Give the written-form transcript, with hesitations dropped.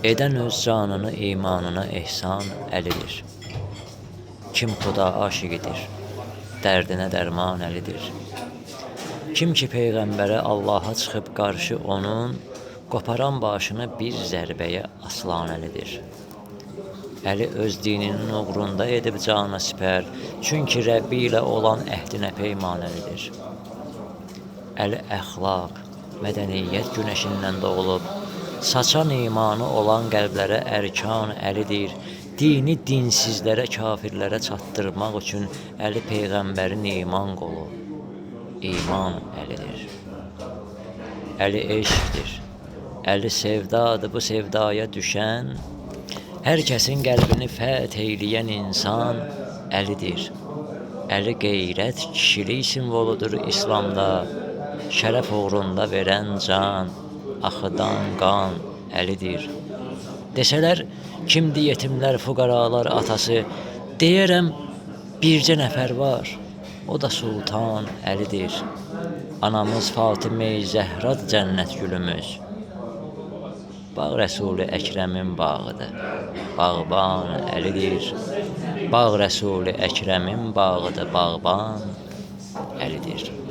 Edən öz canını imanına ehsan əlidir. Kim Xuda aşiqidir, dərdinə dərman əlidir. Kim ki Peyğəmbərə Allaha çıxıb qarşı onun, qoparan başını bir zərbəyə aslan əlidir. Əli öz dininin uğrunda edib cana sipər, çünki Rəbbi ilə olan əhdinə peyman əlidir. Əli əxlaq, mədəniyyət günəşindən doğulub, saçan imanı olan qəlblərə ərkan əlidir. Dini dinsizlərə, kafirlərə çatdırmaq üçün əli Peyğəmbərin iman qolu, iman əlidir. Əli eşqdir, əli sevdadır, bu sevdaya düşən, hər kəsin qəlbini fəth eyləyən insan əlidir. Əli qeyrət, kişilik simvoludur İslamda, şərəf uğrunda verən can, axıdan qan əlidir. Desələr, kimdir yetimlər, fuqaralar atası, deyərəm, bircə nəfər var, o da Sultan Əlidir. Anamız Fatimə-i Zəhradır cənnət gülümüz. Bağ Rəsul-i Əkrəmin bağıdır, bağban Əlidir. Bağ Rəsul-i Əkrəmin bağıdır, bağban Əlidir.